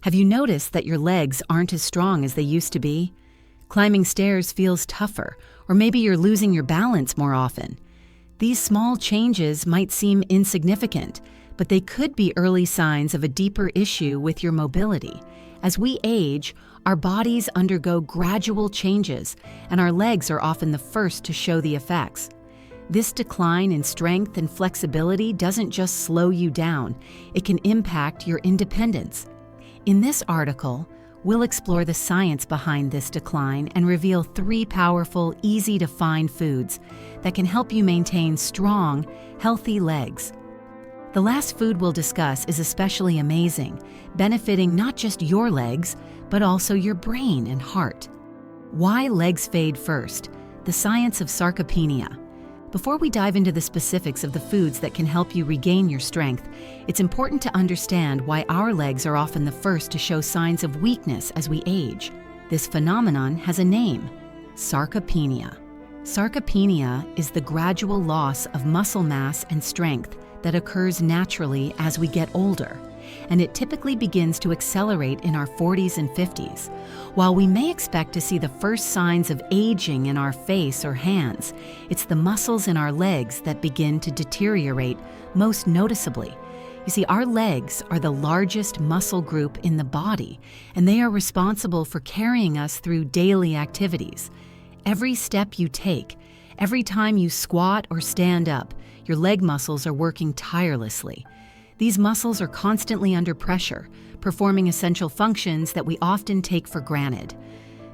Have you noticed that your legs aren't as strong as they used to be? Climbing stairs feels tougher, or maybe you're losing your balance more often. These small changes might seem insignificant, but they could be early signs of a deeper issue with your mobility. As we age, our bodies undergo gradual changes, and our legs are often the first to show the effects. This decline in strength and flexibility doesn't just slow you down, it can impact your independence. In this article, we'll explore the science behind this decline and reveal 3 powerful, easy-to-find foods that can help you maintain strong, healthy legs. The last food we'll discuss is especially amazing, benefiting not just your legs, but also your brain and heart. Why legs fade first? The science of sarcopenia. Before we dive into the specifics of the foods that can help you regain your strength, it's important to understand why our legs are often the first to show signs of weakness as we age. This phenomenon has a name: sarcopenia. Sarcopenia is the gradual loss of muscle mass and strength that occurs naturally as we get older, and it typically begins to accelerate in our 40s and 50s. While we may expect to see the first signs of aging in our face or hands, it's the muscles in our legs that begin to deteriorate most noticeably. You see, our legs are the largest muscle group in the body, and they are responsible for carrying us through daily activities. Every step you take, every time you squat or stand up, your leg muscles are working tirelessly. These muscles are constantly under pressure, performing essential functions that we often take for granted.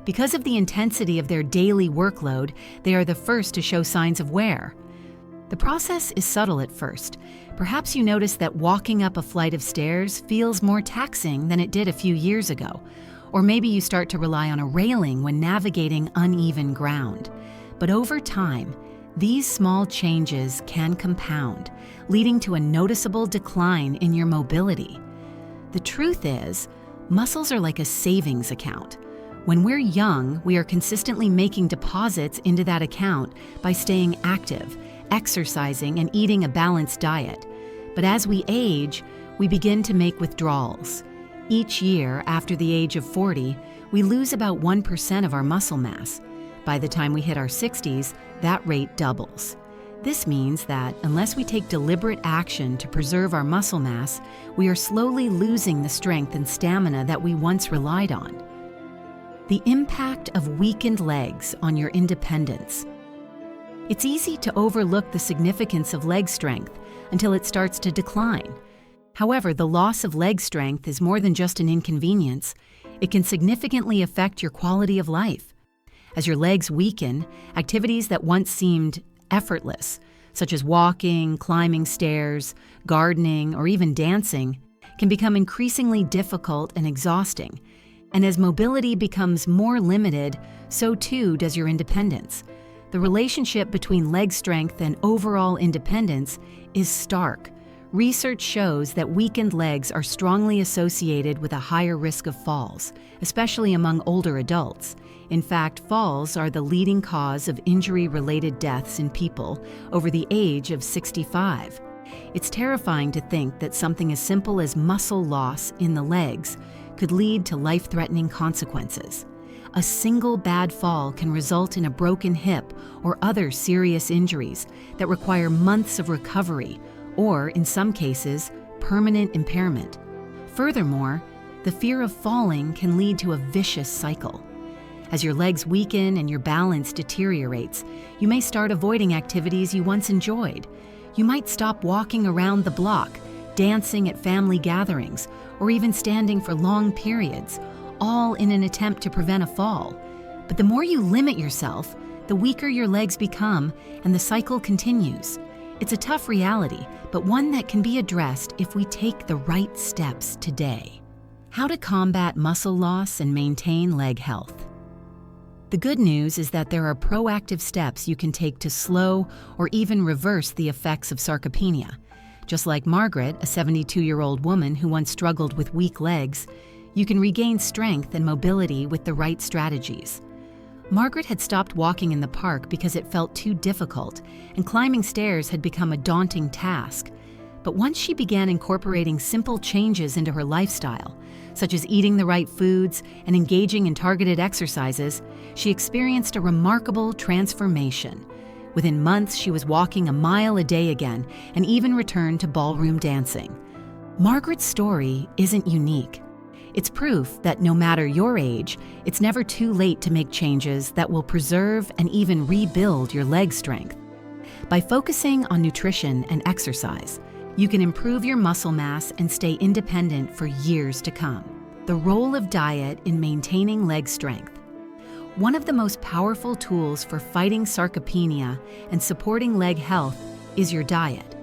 Because of the intensity of their daily workload, they are the first to show signs of wear. The process is subtle at first. Perhaps you notice that walking up a flight of stairs feels more taxing than it did a few years ago. Or maybe you start to rely on a railing when navigating uneven ground. But over time, these small changes can compound, leading to a noticeable decline in your mobility. The truth is, muscles are like a savings account. When we're young, we are consistently making deposits into that account by staying active, exercising, and eating a balanced diet. But as we age, we begin to make withdrawals. Each year, after the age of 40, we lose about 1% of our muscle mass. By the time we hit our 60s, that rate doubles. This means that unless we take deliberate action to preserve our muscle mass, we are slowly losing the strength and stamina that we once relied on. The impact of weakened legs on your independence. It's easy to overlook the significance of leg strength until it starts to decline. However, the loss of leg strength is more than just an inconvenience. It can significantly affect your quality of life. As your legs weaken, activities that once seemed effortless, such as walking, climbing stairs, gardening, or even dancing, can become increasingly difficult and exhausting. And as mobility becomes more limited, so too does your independence. The relationship between leg strength and overall independence is stark. Research shows that weakened legs are strongly associated with a higher risk of falls, especially among older adults. In fact, falls are the leading cause of injury-related deaths in people over the age of 65. It's terrifying to think that something as simple as muscle loss in the legs could lead to life-threatening consequences. A single bad fall can result in a broken hip or other serious injuries that require months of recovery, or, in some cases, permanent impairment. Furthermore, the fear of falling can lead to a vicious cycle. As your legs weaken and your balance deteriorates, you may start avoiding activities you once enjoyed. You might stop walking around the block, dancing at family gatherings, or even standing for long periods, all in an attempt to prevent a fall. But the more you limit yourself, the weaker your legs become, and the cycle continues. It's a tough reality, but one that can be addressed if we take the right steps today. How to combat muscle loss and maintain leg health. The good news is that there are proactive steps you can take to slow or even reverse the effects of sarcopenia. Just like Margaret, a 72-year-old woman who once struggled with weak legs, you can regain strength and mobility with the right strategies. Margaret had stopped walking in the park because it felt too difficult, and climbing stairs had become a daunting task. But once she began incorporating simple changes into her lifestyle, such as eating the right foods and engaging in targeted exercises, she experienced a remarkable transformation. Within months, she was walking a mile a day again and even returned to ballroom dancing. Margaret's story isn't unique. It's proof that no matter your age, it's never too late to make changes that will preserve and even rebuild your leg strength. By focusing on nutrition and exercise, you can improve your muscle mass and stay independent for years to come. The role of diet in maintaining leg strength. One of the most powerful tools for fighting sarcopenia and supporting leg health is your diet.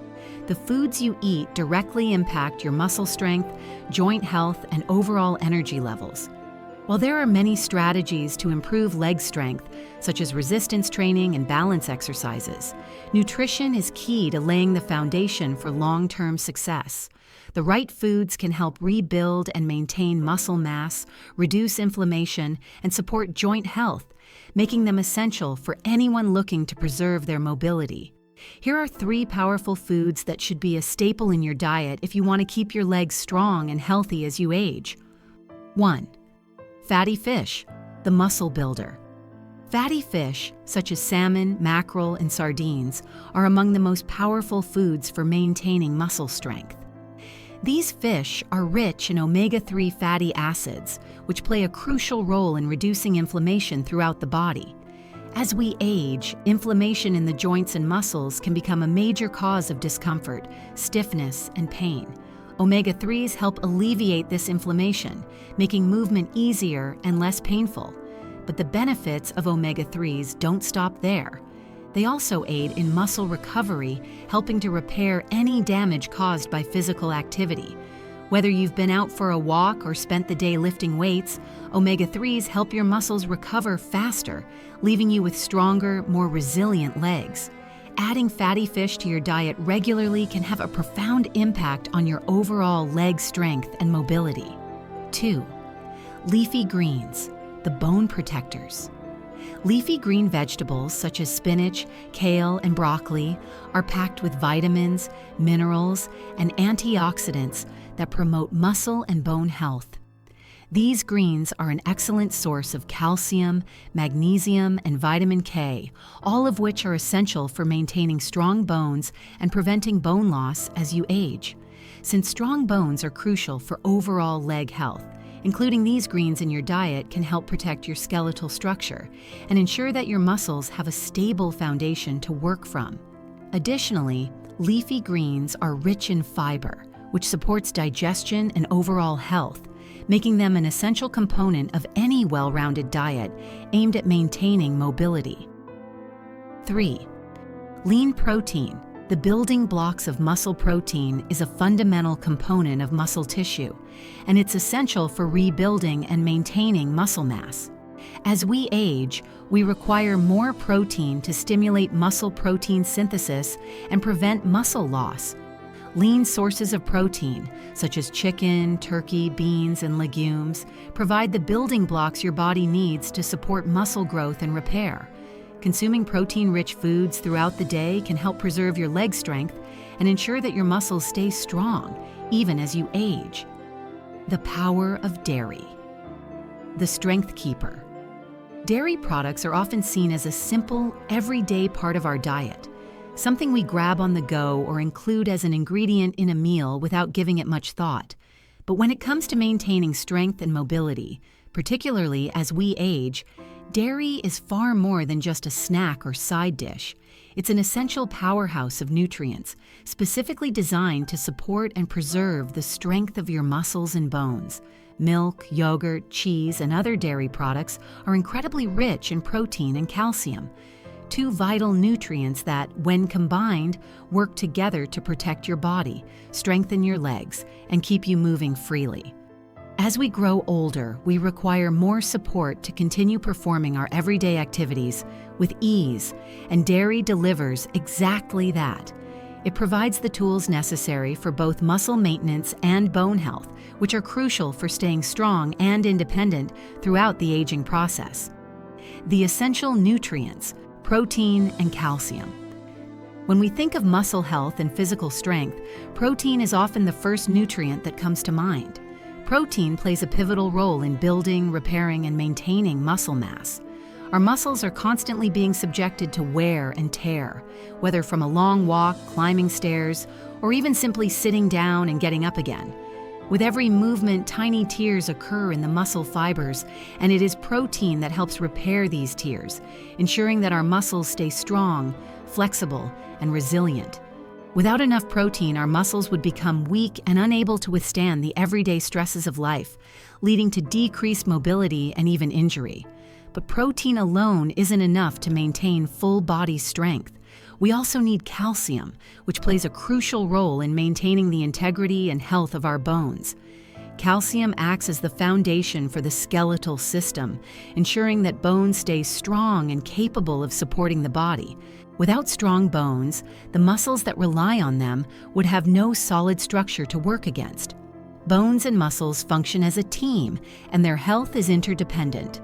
The foods you eat directly impact your muscle strength, joint health, and overall energy levels. While there are many strategies to improve leg strength, such as resistance training and balance exercises, nutrition is key to laying the foundation for long-term success. The right foods can help rebuild and maintain muscle mass, reduce inflammation, and support joint health, making them essential for anyone looking to preserve their mobility. Here are 3 powerful foods that should be a staple in your diet if you want to keep your legs strong and healthy as you age. 1. Fatty fish, the muscle builder. Fatty fish, such as salmon, mackerel, and sardines, are among the most powerful foods for maintaining muscle strength. These fish are rich in omega-3 fatty acids, which play a crucial role in reducing inflammation throughout the body. As we age, inflammation in the joints and muscles can become a major cause of discomfort, stiffness, and pain. Omega-3s help alleviate this inflammation, making movement easier and less painful. But the benefits of omega-3s don't stop there. They also aid in muscle recovery, helping to repair any damage caused by physical activity. Whether you've been out for a walk or spent the day lifting weights, omega-3s help your muscles recover faster, leaving you with stronger, more resilient legs. Adding fatty fish to your diet regularly can have a profound impact on your overall leg strength and mobility. 2. Leafy greens, the bone protectors. Leafy green vegetables such as spinach, kale, and broccoli are packed with vitamins, minerals, and antioxidants that promote muscle and bone health. These greens are an excellent source of calcium, magnesium, and vitamin K, all of which are essential for maintaining strong bones and preventing bone loss as you age. Since strong bones are crucial for overall leg health, including these greens in your diet can help protect your skeletal structure and ensure that your muscles have a stable foundation to work from. Additionally, leafy greens are rich in fiber, which supports digestion and overall health, making them an essential component of any well-rounded diet aimed at maintaining mobility. 3. Lean protein. The building blocks of muscle protein is a fundamental component of muscle tissue, and it's essential for rebuilding and maintaining muscle mass. As we age, we require more protein to stimulate muscle protein synthesis and prevent muscle loss. Lean sources of protein, such as chicken, turkey, beans, and legumes, provide the building blocks your body needs to support muscle growth and repair. Consuming protein-rich foods throughout the day can help preserve your leg strength and ensure that your muscles stay strong, even as you age. The power of dairy. The strength keeper. Dairy products are often seen as a simple, everyday part of our diet, something we grab on the go or include as an ingredient in a meal without giving it much thought. But when it comes to maintaining strength and mobility, particularly as we age, dairy is far more than just a snack or side dish. It's an essential powerhouse of nutrients, specifically designed to support and preserve the strength of your muscles and bones. Milk, yogurt, cheese, and other dairy products are incredibly rich in protein and calcium, 2 vital nutrients that, when combined, work together to protect your body, strengthen your legs, and keep you moving freely. As we grow older, we require more support to continue performing our everyday activities with ease, and dairy delivers exactly that. It provides the tools necessary for both muscle maintenance and bone health, which are crucial for staying strong and independent throughout the aging process. The essential nutrients, protein and calcium. When we think of muscle health and physical strength, protein is often the first nutrient that comes to mind. Protein plays a pivotal role in building, repairing, and maintaining muscle mass. Our muscles are constantly being subjected to wear and tear, whether from a long walk, climbing stairs, or even simply sitting down and getting up again. With every movement, tiny tears occur in the muscle fibers, and it is protein that helps repair these tears, ensuring that our muscles stay strong, flexible, and resilient. Without enough protein, our muscles would become weak and unable to withstand the everyday stresses of life, leading to decreased mobility and even injury. But protein alone isn't enough to maintain full body strength. We also need calcium, which plays a crucial role in maintaining the integrity and health of our bones. Calcium acts as the foundation for the skeletal system, ensuring that bones stay strong and capable of supporting the body. Without strong bones, the muscles that rely on them would have no solid structure to work against. Bones and muscles function as a team, and their health is interdependent.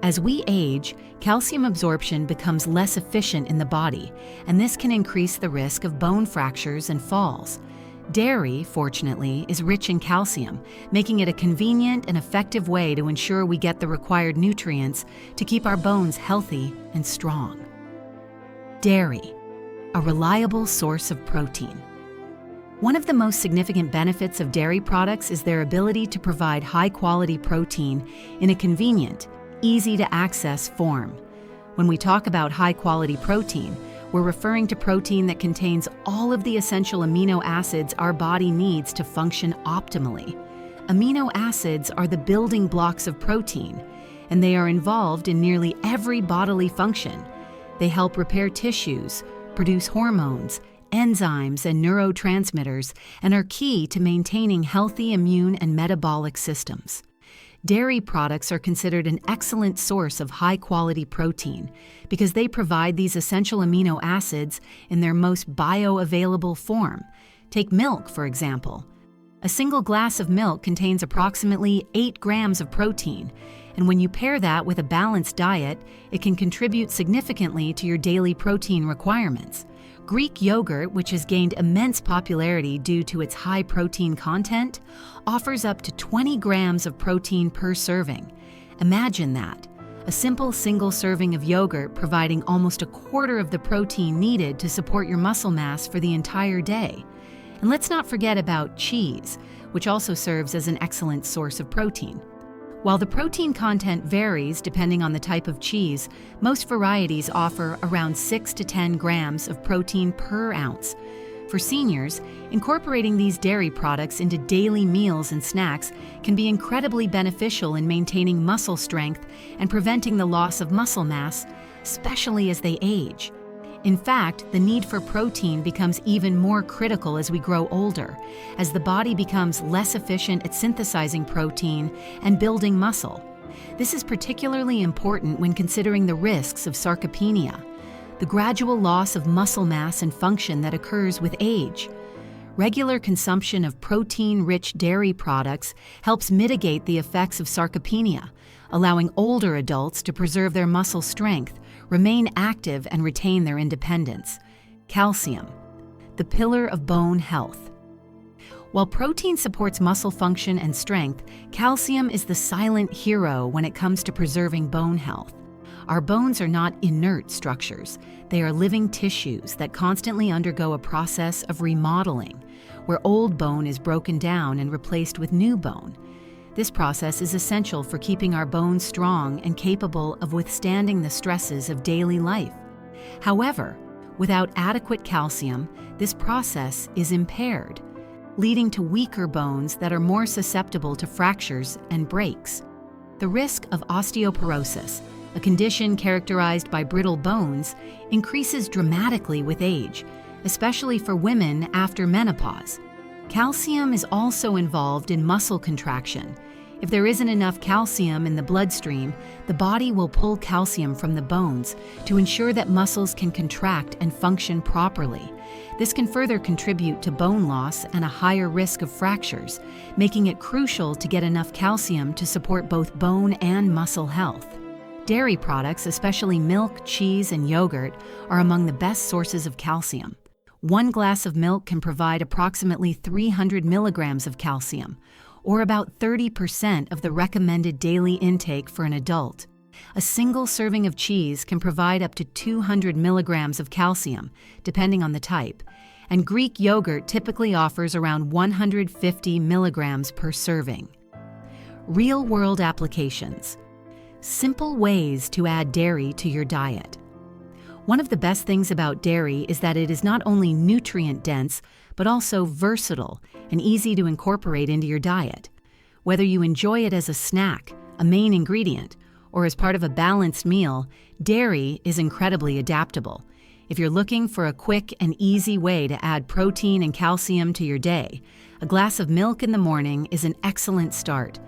As we age, calcium absorption becomes less efficient in the body, and this can increase the risk of bone fractures and falls. Dairy, fortunately, is rich in calcium, making it a convenient and effective way to ensure we get the required nutrients to keep our bones healthy and strong. Dairy, a reliable source of protein. One of the most significant benefits of dairy products is their ability to provide high-quality protein in a convenient, easy-to-access form. When we talk about high-quality protein, we're referring to protein that contains all of the essential amino acids our body needs to function optimally. Amino acids are the building blocks of protein, and they are involved in nearly every bodily function. They help repair tissues, produce hormones, enzymes, and neurotransmitters, and are key to maintaining healthy immune and metabolic systems. Dairy products are considered an excellent source of high-quality protein because they provide these essential amino acids in their most bioavailable form. Take milk, for example. A single glass of milk contains approximately 8 grams of protein, and when you pair that with a balanced diet, it can contribute significantly to your daily protein requirements. Greek yogurt, which has gained immense popularity due to its high protein content, offers up to 20 grams of protein per serving. Imagine that, a simple single serving of yogurt providing almost a quarter of the protein needed to support your muscle mass for the entire day. And let's not forget about cheese, which also serves as an excellent source of protein. While the protein content varies depending on the type of cheese, most varieties offer around 6 to 10 grams of protein per ounce. For seniors, incorporating these dairy products into daily meals and snacks can be incredibly beneficial in maintaining muscle strength and preventing the loss of muscle mass, especially as they age. In fact, the need for protein becomes even more critical as we grow older, as the body becomes less efficient at synthesizing protein and building muscle. This is particularly important when considering the risks of sarcopenia, the gradual loss of muscle mass and function that occurs with age. Regular consumption of protein-rich dairy products helps mitigate the effects of sarcopenia, allowing older adults to preserve their muscle strength, remain active, and retain their independence. Calcium, the pillar of bone health. While protein supports muscle function and strength, calcium is the silent hero when it comes to preserving bone health. Our bones are not inert structures. They are living tissues that constantly undergo a process of remodeling, where old bone is broken down and replaced with new bone. This process is essential for keeping our bones strong and capable of withstanding the stresses of daily life. However, without adequate calcium, this process is impaired, leading to weaker bones that are more susceptible to fractures and breaks. The risk of osteoporosis, a condition characterized by brittle bones, increases dramatically with age, especially for women after menopause. Calcium is also involved in muscle contraction. If there isn't enough calcium in the bloodstream, the body will pull calcium from the bones to ensure that muscles can contract and function properly. This can further contribute to bone loss and a higher risk of fractures, making it crucial to get enough calcium to support both bone and muscle health. Dairy products, especially milk, cheese, and yogurt, are among the best sources of calcium. One glass of milk can provide approximately 300 milligrams of calcium, or about 30% of the recommended daily intake for an adult. A single serving of cheese can provide up to 200 milligrams of calcium, depending on the type, and Greek yogurt typically offers around 150 milligrams per serving. Real-world applications. Simple ways to add dairy to your diet. One of the best things about dairy is that it is not only nutrient-dense, but also versatile and easy to incorporate into your diet. Whether you enjoy it as a snack, a main ingredient, or as part of a balanced meal, dairy is incredibly adaptable. If you're looking for a quick and easy way to add protein and calcium to your day, a glass of milk in the morning is an excellent start.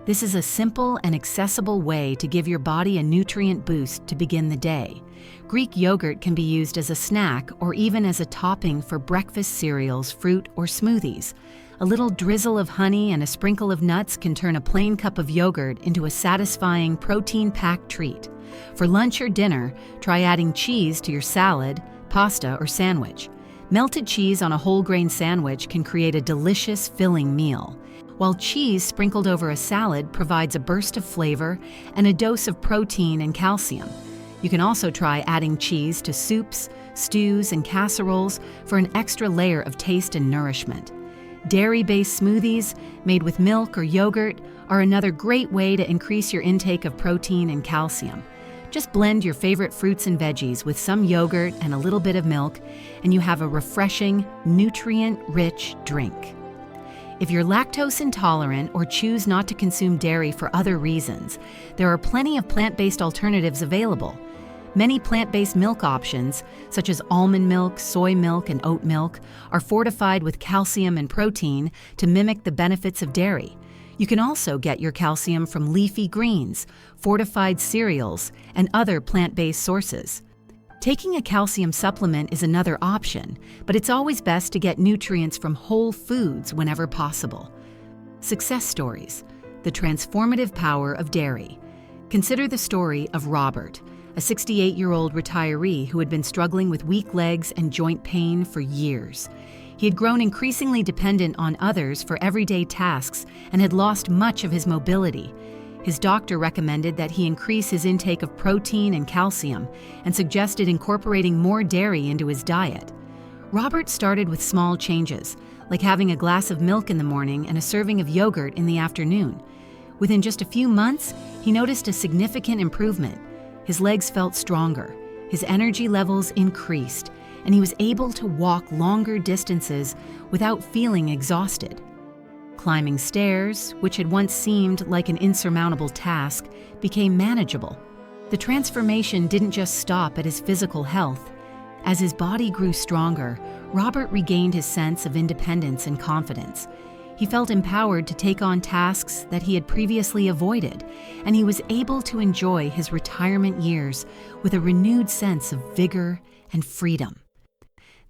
This is a simple and accessible way to give your body a nutrient boost to begin the day. Greek yogurt can be used as a snack or even as a topping for breakfast cereals, fruit, or smoothies. A little drizzle of honey and a sprinkle of nuts can turn a plain cup of yogurt into a satisfying, protein-packed treat. For lunch or dinner, try adding cheese to your salad, pasta, or sandwich. Melted cheese on a whole grain sandwich can create a delicious, filling meal, while cheese sprinkled over a salad provides a burst of flavor and a dose of protein and calcium. You can also try adding cheese to soups, stews, and casseroles for an extra layer of taste and nourishment. Dairy-based smoothies made with milk or yogurt are another great way to increase your intake of protein and calcium. Just blend your favorite fruits and veggies with some yogurt and a little bit of milk, and you have a refreshing, nutrient-rich drink. If you're lactose intolerant or choose not to consume dairy for other reasons, there are plenty of plant-based alternatives available. Many plant-based milk options, such as almond milk, soy milk, and oat milk, are fortified with calcium and protein to mimic the benefits of dairy. You can also get your calcium from leafy greens, fortified cereals, and other plant-based sources. Taking a calcium supplement is another option, but it's always best to get nutrients from whole foods whenever possible. Success stories: the transformative power of dairy. Consider the story of Robert, a 68-year-old retiree who had been struggling with weak legs and joint pain for years. He had grown increasingly dependent on others for everyday tasks and had lost much of his mobility. His doctor recommended that he increase his intake of protein and calcium and suggested incorporating more dairy into his diet. Robert started with small changes, like having a glass of milk in the morning and a serving of yogurt in the afternoon. Within just a few months, he noticed a significant improvement. His legs felt stronger, his energy levels increased, and he was able to walk longer distances without feeling exhausted. Climbing stairs, which had once seemed like an insurmountable task, became manageable. The transformation didn't just stop at his physical health. As his body grew stronger, Robert regained his sense of independence and confidence. He felt empowered to take on tasks that he had previously avoided, and he was able to enjoy his retirement years with a renewed sense of vigor and freedom.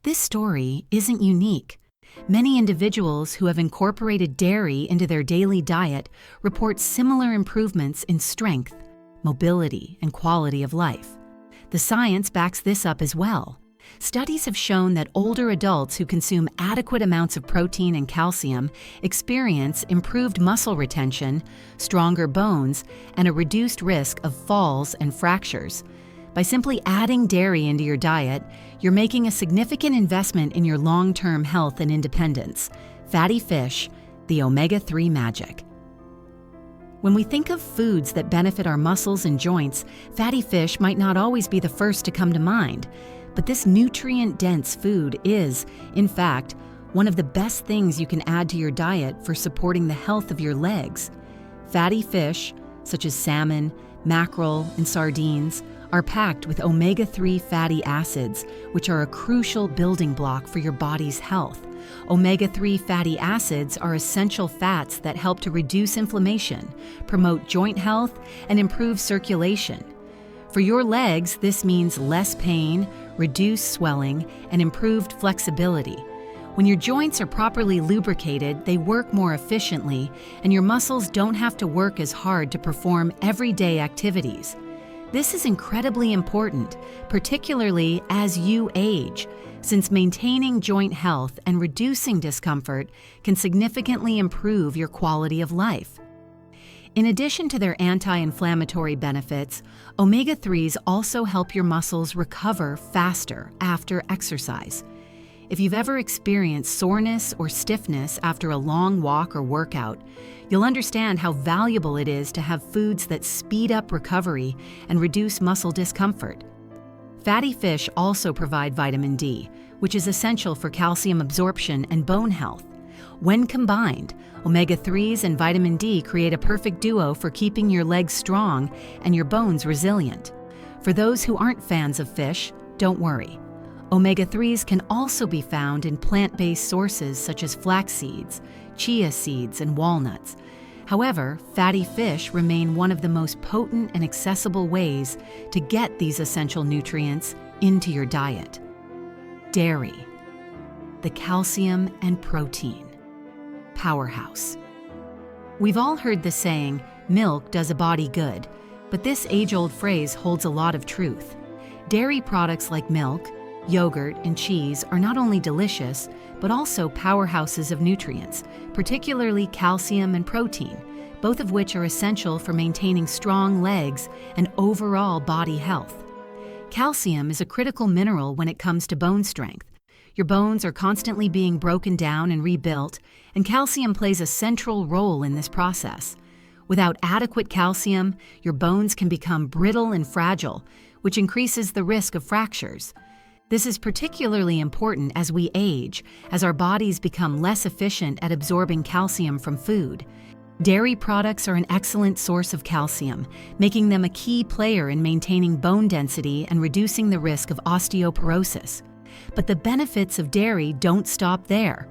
This story isn't unique. Many individuals who have incorporated dairy into their daily diet report similar improvements in strength, mobility, and quality of life. The science backs this up as well. Studies have shown that older adults who consume adequate amounts of protein and calcium experience improved muscle retention, stronger bones, and a reduced risk of falls and fractures. By simply adding dairy into your diet, you're making a significant investment in your long-term health and independence. Fatty fish, the omega-3 magic. When we think of foods that benefit our muscles and joints, fatty fish might not always be the first to come to mind. But this nutrient-dense food is, in fact, one of the best things you can add to your diet for supporting the health of your legs. Fatty fish, such as salmon, mackerel, and sardines, are packed with omega-3 fatty acids, which are a crucial building block for your body's health. Omega-3 fatty acids are essential fats that help to reduce inflammation, promote joint health, and improve circulation. For your legs, this means less pain, reduced swelling, and improved flexibility. When your joints are properly lubricated, they work more efficiently, and your muscles don't have to work as hard to perform everyday activities. This is incredibly important, particularly as you age. since maintaining joint health and reducing discomfort can significantly improve your quality of life. In addition to their anti-inflammatory benefits, omega-3s also help your muscles recover faster after exercise. If you've ever experienced soreness or stiffness after a long walk or workout, you'll understand how valuable it is to have foods that speed up recovery and reduce muscle discomfort. Fatty fish also provide vitamin D, which is essential for calcium absorption and bone health. When combined, omega-3s and vitamin D create a perfect duo for keeping your legs strong and your bones resilient. For those who aren't fans of fish, don't worry. Omega-3s can also be found in plant-based sources such as flax seeds, chia seeds, and walnuts. However, fatty fish remain one of the most potent and accessible ways to get these essential nutrients into your diet. Dairy, the calcium and protein powerhouse. We've all heard the saying, milk does a body good, but this age-old phrase holds a lot of truth. Dairy products like milk, yogurt, and cheese are not only delicious, but also powerhouses of nutrients, particularly calcium and protein, both of which are essential for maintaining strong legs and overall body health. Calcium is a critical mineral when it comes to bone strength. Your bones are constantly being broken down and rebuilt, and calcium plays a central role in this process. Without adequate calcium, your bones can become brittle and fragile, which increases the risk of fractures. This is particularly important as we age, as our bodies become less efficient at absorbing calcium from food. Dairy products are an excellent source of calcium, making them a key player in maintaining bone density and reducing the risk of osteoporosis. But the benefits of dairy don't stop there.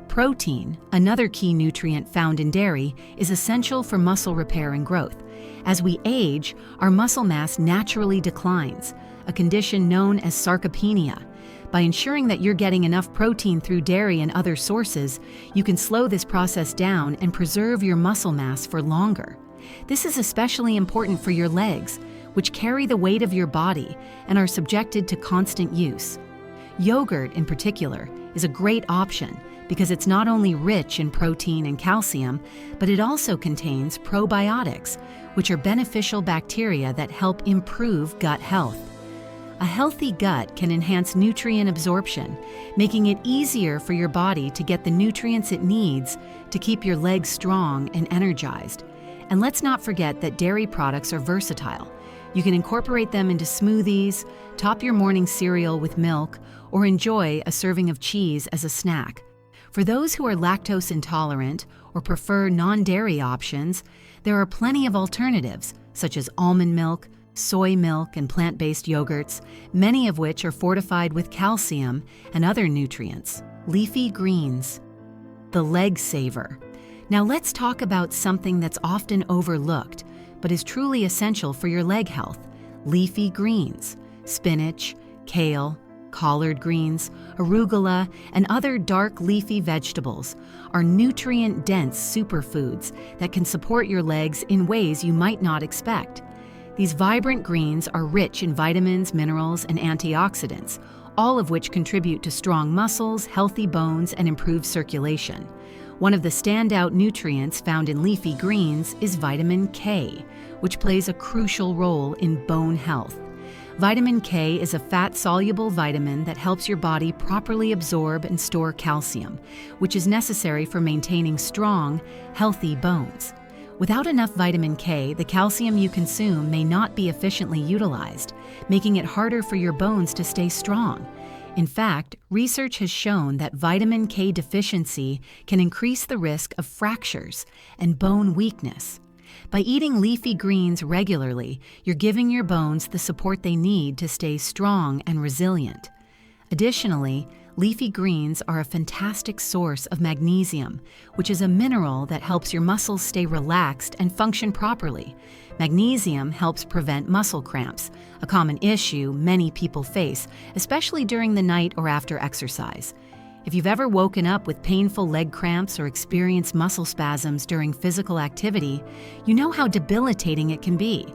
Protein, another key nutrient found in dairy, is essential for muscle repair and growth. As we age, our muscle mass naturally declines, a condition known as sarcopenia. By ensuring that you're getting enough protein through dairy and other sources, you can slow this process down and preserve your muscle mass for longer. This is especially important for your legs, which carry the weight of your body and are subjected to constant use. Yogurt, in particular, is a great option because it's not only rich in protein and calcium, but it also contains probiotics, which are beneficial bacteria that help improve gut health. A healthy gut can enhance nutrient absorption, making it easier for your body to get the nutrients it needs to keep your legs strong and energized. And let's not forget that dairy products are versatile. You can incorporate them into smoothies, top your morning cereal with milk, or enjoy a serving of cheese as a snack. For those who are lactose intolerant or prefer non-dairy options, there are plenty of alternatives, such as almond milk, soy milk, and plant-based yogurts, many of which are fortified with calcium and other nutrients. Leafy greens, the leg saver. Now let's talk about something that's often overlooked, but is truly essential for your leg health: leafy greens. Spinach, kale, collard greens, arugula, and other dark leafy vegetables are nutrient-dense superfoods that can support your legs in ways you might not expect. These vibrant greens are rich in vitamins, minerals, and antioxidants, all of which contribute to strong muscles, healthy bones, and improved circulation. One of the standout nutrients found in leafy greens is vitamin K, which plays a crucial role in bone health. Vitamin K is a fat-soluble vitamin that helps your body properly absorb and store calcium, which is necessary for maintaining strong, healthy bones. Without enough vitamin K, the calcium you consume may not be efficiently utilized, making it harder for your bones to stay strong. In fact, research has shown that vitamin K deficiency can increase the risk of fractures and bone weakness. By eating leafy greens regularly, you're giving your bones the support they need to stay strong and resilient. Additionally, leafy greens are a fantastic source of magnesium, which is a mineral that helps your muscles stay relaxed and function properly. Magnesium helps prevent muscle cramps, a common issue many people face, especially during the night or after exercise. If you've ever woken up with painful leg cramps or experienced muscle spasms during physical activity, you know how debilitating it can be.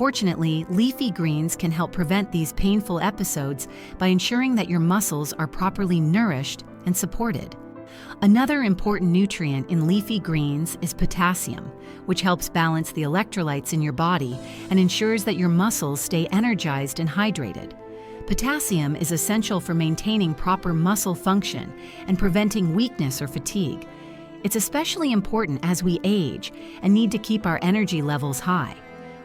Fortunately, leafy greens can help prevent these painful episodes by ensuring that your muscles are properly nourished and supported. Another important nutrient in leafy greens is potassium, which helps balance the electrolytes in your body and ensures that your muscles stay energized and hydrated. Potassium is essential for maintaining proper muscle function and preventing weakness or fatigue. It's especially important as we age and need to keep our energy levels high.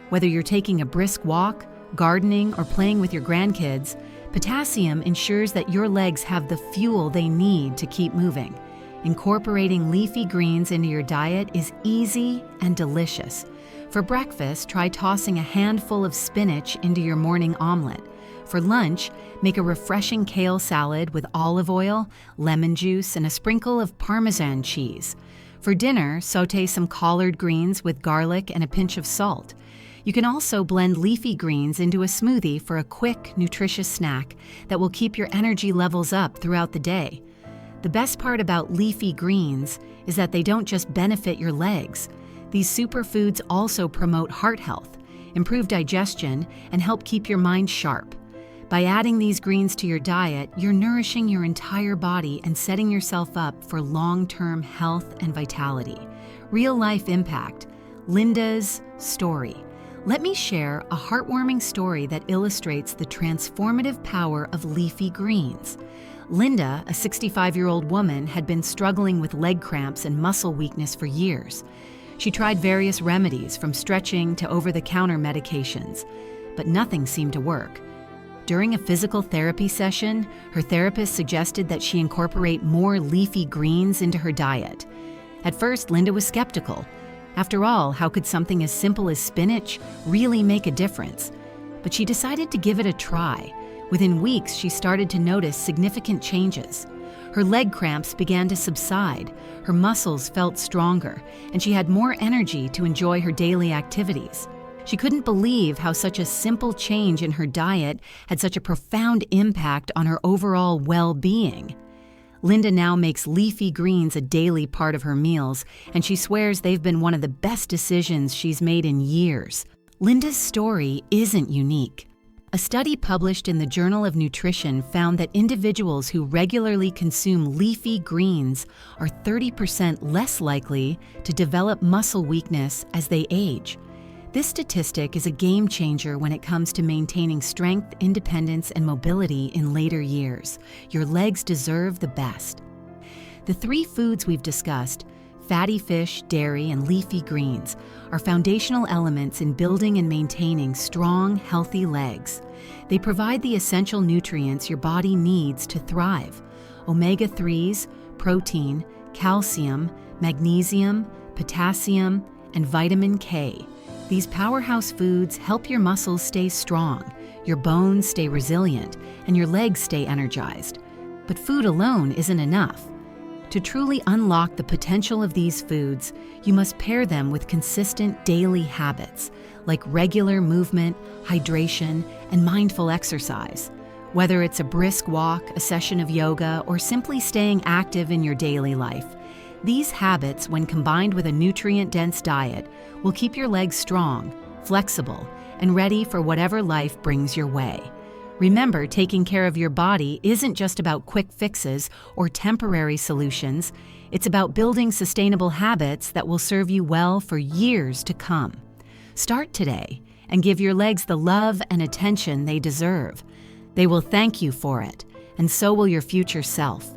Whether you're taking a brisk walk, gardening, or playing with your grandkids, potassium ensures that your legs have the fuel they need to keep moving. Incorporating leafy greens into your diet is easy and delicious. For breakfast, try tossing a handful of spinach into your morning omelet. For lunch, make a refreshing kale salad with olive oil, lemon juice, and a sprinkle of Parmesan cheese. For dinner, saute some collard greens with garlic and a pinch of salt. You can also blend leafy greens into a smoothie for a quick, nutritious snack that will keep your energy levels up throughout the day. The best part about leafy greens is that they don't just benefit your legs. These superfoods also promote heart health, improve digestion, and help keep your mind sharp. By adding these greens to your diet, you're nourishing your entire body and setting yourself up for long-term health and vitality. Real-life impact. Linda's story. Let me share a heartwarming story that illustrates the transformative power of leafy greens. Linda, a 65-year-old woman, had been struggling with leg cramps and muscle weakness for years. She tried various remedies, from stretching to over-the-counter medications, but nothing seemed to work. During a physical therapy session, her therapist suggested that she incorporate more leafy greens into her diet. At first, Linda was skeptical. After all, how could something as simple as spinach really make a difference? But she decided to give it a try. Within weeks, she started to notice significant changes. Her leg cramps began to subside, her muscles felt stronger, and she had more energy to enjoy her daily activities. She couldn't believe how such a simple change in her diet had such a profound impact on her overall well-being. Linda now makes leafy greens a daily part of her meals, and she swears they've been one of the best decisions she's made in years. Linda's story isn't unique. A study published in the Journal of Nutrition found that individuals who regularly consume leafy greens are 30% less likely to develop muscle weakness as they age. This statistic is a game changer when it comes to maintaining strength, independence, and mobility in later years. Your legs deserve the best. The three foods we've discussed, fatty fish, dairy, and leafy greens, are foundational elements in building and maintaining strong, healthy legs. They provide the essential nutrients your body needs to thrive: omega-3s, protein, calcium, magnesium, potassium, and vitamin K. These powerhouse foods help your muscles stay strong, your bones stay resilient, and your legs stay energized. But food alone isn't enough. To truly unlock the potential of these foods, you must pair them with consistent daily habits, like regular movement, hydration, and mindful exercise. Whether it's a brisk walk, a session of yoga, or simply staying active in your daily life, these habits, when combined with a nutrient-dense diet, will keep your legs strong, flexible, and ready for whatever life brings your way. Remember, taking care of your body isn't just about quick fixes or temporary solutions. It's about building sustainable habits that will serve you well for years to come. Start today and give your legs the love and attention they deserve. They will thank you for it, and so will your future self.